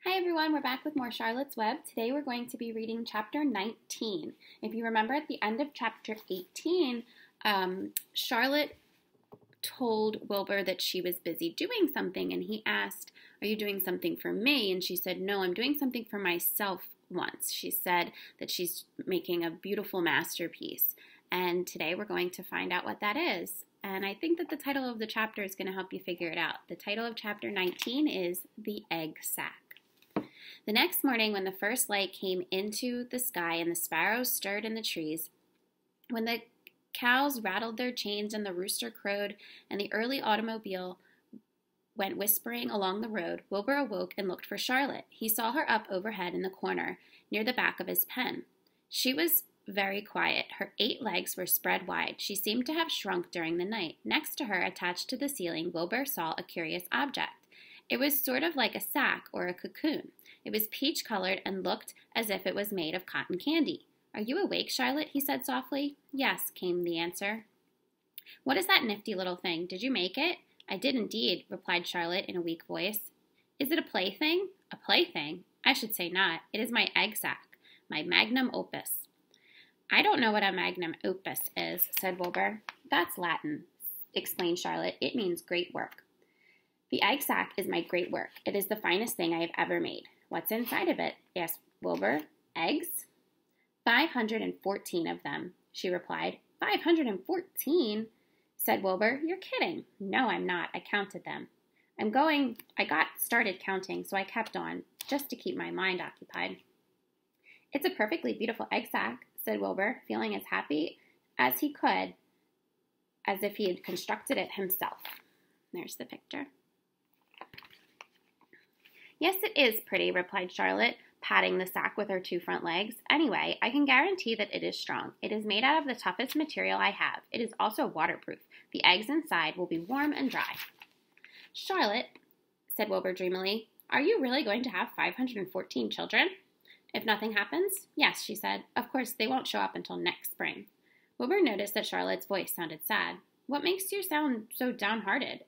Hi everyone, we're back with more Charlotte's Web. Today we're going to be reading chapter 19. If you remember at the end of chapter 18, Charlotte told Wilbur that she was busy doing something, and he asked, "Are you doing something for me?" And she said, "No, I'm doing something for myself once." She said that she's making a beautiful masterpiece, and today we're going to find out what that is. And I think that the title of the chapter is going to help you figure it out. The title of chapter 19 is The Egg Sack. The next morning, when the first light came into the sky and the sparrows stirred in the trees, when the cows rattled their chains and the rooster crowed and the early automobile went whispering along the road, Wilbur awoke and looked for Charlotte. He saw her up overhead in the corner near the back of his pen. She was very quiet. Her 8 legs were spread wide. She seemed to have shrunk during the night. Next to her, attached to the ceiling, Wilbur saw a curious object. It was sort of like a sack or a cocoon. It was peach-colored and looked as if it was made of cotton candy. "Are you awake, Charlotte?" he said softly. "Yes," came the answer. "What is that nifty little thing? Did you make it?" "I did indeed," replied Charlotte in a weak voice. "Is it a plaything?" "A plaything? I should say not. It is my egg sack, my magnum opus." "I don't know what a magnum opus is," said Wilbur. "That's Latin," explained Charlotte. "It means great work." "The egg sack is my great work. It is the finest thing I have ever made." "What's inside of it?" asked Wilbur. "Eggs?" 514 of them, she replied. 514? said Wilbur. "You're kidding." "No, I'm not. I counted them. I got started counting, so I kept on, just to keep my mind occupied." "It's a perfectly beautiful egg sack," said Wilbur, feeling as happy as he could, as if he had constructed it himself. There's the picture. "Yes, it is pretty," replied Charlotte, patting the sack with her 2 front legs. "Anyway, I can guarantee that it is strong. It is made out of the toughest material I have. It is also waterproof. The eggs inside will be warm and dry." "Charlotte," said Wilbur dreamily, "are you really going to have 514 children?" "If nothing happens, yes," she said. "Of course, they won't show up until next spring." Wilbur noticed that Charlotte's voice sounded sad. "What makes you sound so downhearted?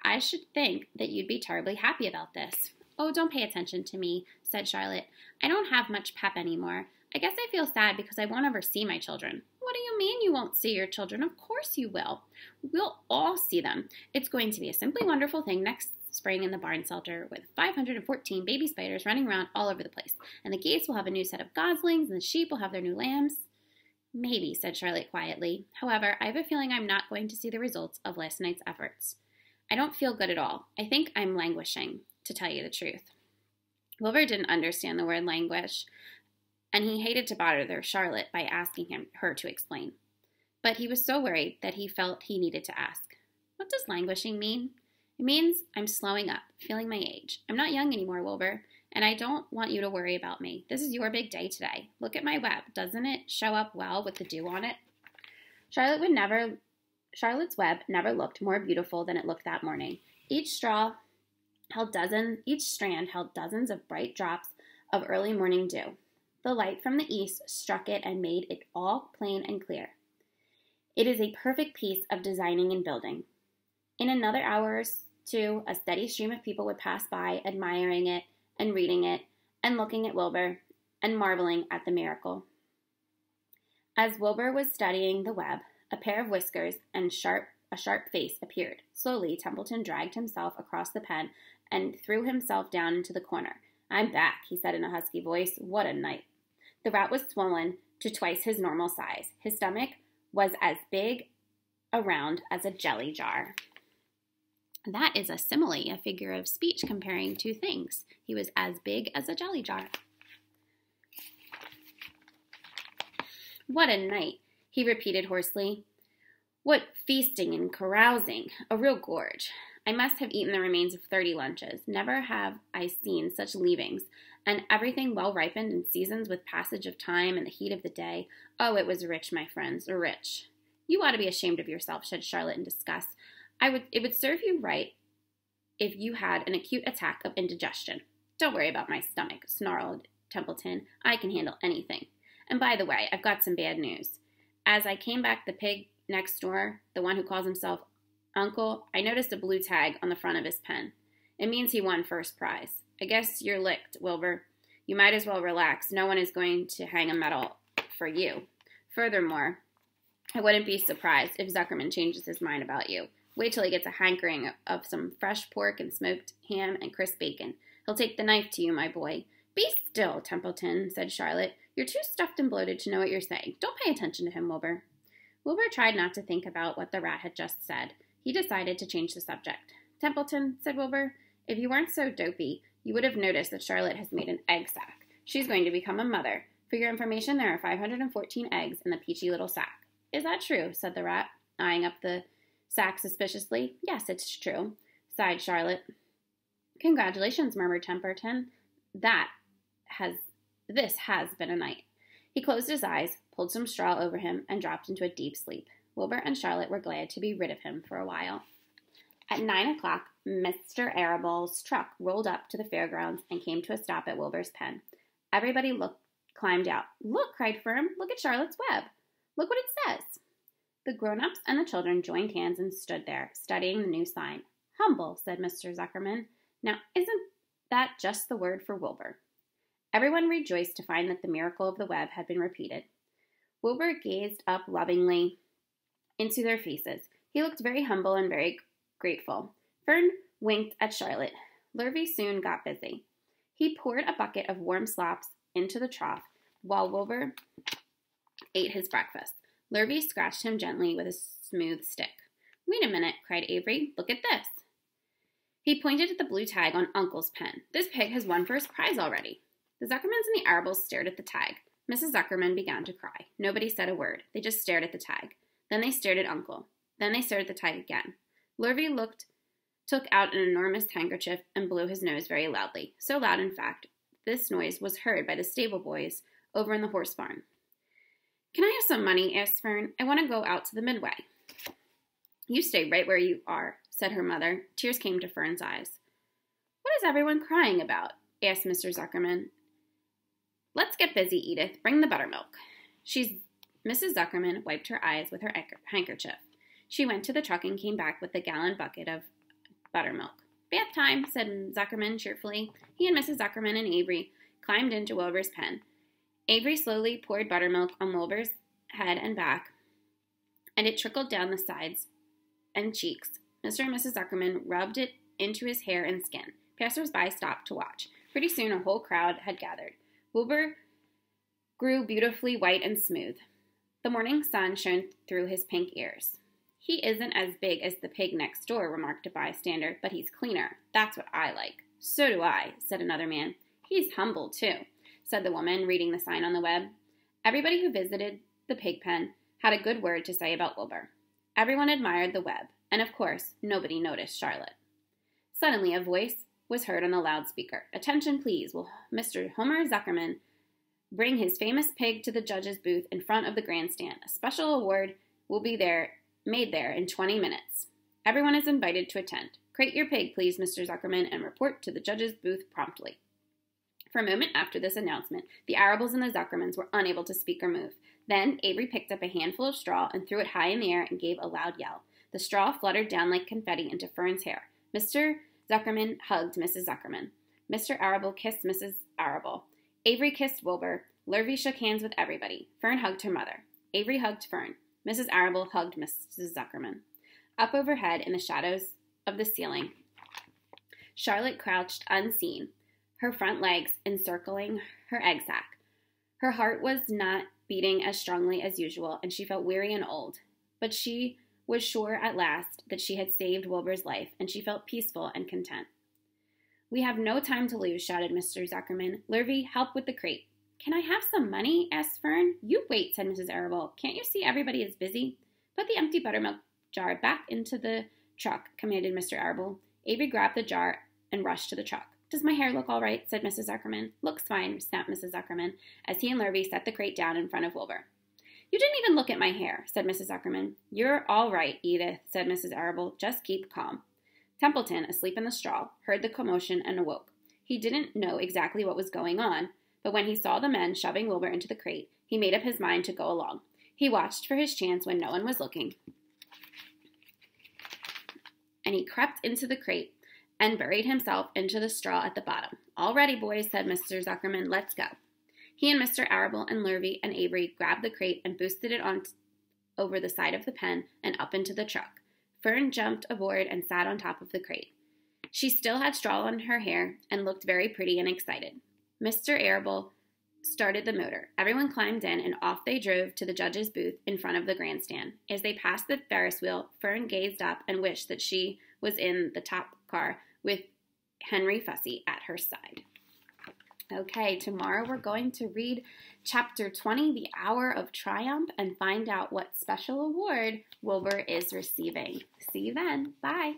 I should think that you'd be terribly happy about this." "Oh, don't pay attention to me," said Charlotte. "I don't have much pep anymore. I guess I feel sad because I won't ever see my children." "What do you mean you won't see your children? Of course you will. We'll all see them. It's going to be a simply wonderful thing next spring in the barn cellar with 514 baby spiders running around all over the place. And the geese will have a new set of goslings, and the sheep will have their new lambs." "Maybe," said Charlotte quietly. "However, I have a feeling I'm not going to see the results of last night's efforts. I don't feel good at all. I think I'm languishing, to tell you the truth." Wilbur didn't understand the word languish, and he hated to bother Charlotte by asking her to explain. But he was so worried that he felt he needed to ask. "What does languishing mean?" "It means I'm slowing up, feeling my age. I'm not young anymore, Wilbur, and I don't want you to worry about me. This is your big day today. Look at my web. Doesn't it show up well with the dew on it?" Charlotte's web never looked more beautiful than it looked that morning. Each strand held dozens of bright drops of early morning dew. The light from the east struck it and made it all plain and clear. It is a perfect piece of designing and building. In another hour or 2, a steady stream of people would pass by, admiring it and reading it and looking at Wilbur and marveling at the miracle. As Wilbur was studying the web, a pair of whiskers and a sharp face appeared. Slowly, Templeton dragged himself across the pen and threw himself down into the corner. "I'm back," he said in a husky voice. "What a night." The rat was swollen to twice his normal size. His stomach was as big around as a jelly jar. That is a simile, a figure of speech comparing 2 things. He was as big as a jelly jar. "What a night," he repeated hoarsely. "What feasting and carousing! A real gorge. I must have eaten the remains of 30 lunches. Never have I seen such leavings, and everything well ripened and seasoned with passage of time and the heat of the day. Oh, it was rich, my friends, rich." "You ought to be ashamed of yourself," said Charlotte in disgust. It would serve you right if you had an acute attack of indigestion." "Don't worry about my stomach," snarled Templeton. "I can handle anything. And by the way, I've got some bad news. As I came back, the pig next door, the one who calls himself Uncle, I noticed a blue tag on the front of his pen. It means he won first prize." I guess you're licked, Wilbur. You might as well relax. No one is going to hang a medal for you. Furthermore, I wouldn't be surprised if Zuckerman changes his mind about you. Wait till he gets a hankering of some fresh pork and smoked ham and crisp bacon. He'll take the knife to you, my boy. Be still, Templeton, said Charlotte. You're too stuffed and bloated to know what you're saying. Don't pay attention to him, Wilbur. Wilbur tried not to think about what the rat had just said. He decided to change the subject. Templeton, said Wilbur, if you weren't so dopey, you would have noticed that Charlotte has made an egg sack. She's going to become a mother. For your information, there are 514 eggs in the peachy little sack. Is that true? Said the rat, eyeing up the sack suspiciously. Yes, it's true, sighed Charlotte. Congratulations, murmured Templeton. This has been a night. He closed his eyes, pulled some straw over him, and dropped into a deep sleep. Wilbur and Charlotte were glad to be rid of him for a while. At 9 o'clock, Mr. Arable's truck rolled up to the fairgrounds and came to a stop at Wilbur's pen. Everybody climbed out. Look, cried Fern, look at Charlotte's web. Look what it says. The grown-ups and the children joined hands and stood there, studying the new sign. Humble, said Mr. Zuckerman. Now, isn't that just the word for Wilbur? Everyone rejoiced to find that the miracle of the web had been repeated. Wilbur gazed up lovingly into their faces. He looked very humble and very grateful. Fern winked at Charlotte. Lurvy soon got busy. He poured a bucket of warm slops into the trough while Wilbur ate his breakfast. Lurvy scratched him gently with a smooth stick. Wait a minute, cried Avery. Look at this. He pointed at the blue tag on Uncle's pen. This pig has won first prize already. The Zuckermans and the Arables stared at the tag. Mrs. Zuckerman began to cry. Nobody said a word. They just stared at the tag. Then they stared at Uncle. Then they stared at the tag again. Lurvy took out an enormous handkerchief and blew his nose very loudly. So loud, in fact, this noise was heard by the stable boys over in the horse barn. Can I have some money? Asked Fern. I want to go out to the midway. You stay right where you are, said her mother. Tears came to Fern's eyes. What is everyone crying about? Asked Mr. Zuckerman. Let's get busy, Edith. Bring the buttermilk. Mrs. Zuckerman wiped her eyes with her handkerchief. She went to the truck and came back with the gallon bucket of buttermilk. Bath time, said Zuckerman cheerfully. He and Mrs. Zuckerman and Avery climbed into Wilbur's pen. Avery slowly poured buttermilk on Wilbur's head and back, and it trickled down the sides and cheeks. Mr. and Mrs. Zuckerman rubbed it into his hair and skin. Passers-by stopped to watch. Pretty soon a whole crowd had gathered. Wilbur grew beautifully white and smooth. The morning sun shone through his pink ears. He isn't as big as the pig next door, remarked a bystander, but he's cleaner. That's what I like. So do I, said another man. He's humble, too, said the woman, reading the sign on the web. Everybody who visited the pig pen had a good word to say about Wilbur. Everyone admired the web, and of course, nobody noticed Charlotte. Suddenly, a voice was heard on the loudspeaker. Attention, please. Will Mr. Homer Zuckerman bring his famous pig to the judge's booth in front of the grandstand? A special award will be made there in 20 minutes. Everyone is invited to attend. Crate your pig, please, Mr. Zuckerman, and report to the judge's booth promptly. For a moment after this announcement, the Arables and the Zuckermans were unable to speak or move. Then Avery picked up a handful of straw and threw it high in the air and gave a loud yell. The straw fluttered down like confetti into Fern's hair. Mr. Zuckerman hugged Mrs. Zuckerman. Mr. Arable kissed Mrs. Arable. Avery kissed Wilbur. Lurvy shook hands with everybody. Fern hugged her mother. Avery hugged Fern. Mrs. Arable hugged Mrs. Zuckerman. Up overhead in the shadows of the ceiling, Charlotte crouched unseen, her front legs encircling her egg sack. Her heart was not beating as strongly as usual, and she felt weary and old. But she was sure at last that she had saved Wilbur's life, and she felt peaceful and content. We have no time to lose, shouted Mr. Zuckerman. Lurvy, help with the crate. Can I have some money? Asked Fern. You wait, said Mrs. Arable. Can't you see everybody is busy? Put the empty buttermilk jar back into the truck, commanded Mr. Arable. Avery grabbed the jar and rushed to the truck. Does my hair look all right? Said Mrs. Zuckerman. Looks fine, snapped Mrs. Zuckerman, as he and Lurvy set the crate down in front of Wilbur. You didn't even look at my hair, said Mrs. Zuckerman. You're all right, Edith, said Mrs. Arable. Just keep calm. Templeton, asleep in the straw, heard the commotion and awoke. He didn't know exactly what was going on, but when he saw the men shoving Wilbur into the crate, he made up his mind to go along. He watched for his chance when no one was looking, and he crept into the crate and buried himself into the straw at the bottom. "All ready, boys," said Mr. Zuckerman. "Let's go." He and Mr. Arable and Lurvy and Avery grabbed the crate and boosted it on over the side of the pen and up into the truck. Fern jumped aboard and sat on top of the crate. She still had straw in her hair and looked very pretty and excited. Mr. Arable started the motor. Everyone climbed in, and off they drove to the judge's booth in front of the grandstand. As they passed the Ferris wheel, Fern gazed up and wished that she was in the top car with Henry Fussy at her side. Okay, tomorrow we're going to read Chapter 20, The Hour of Triumph, and find out what special award Wilbur is receiving. See you then. Bye.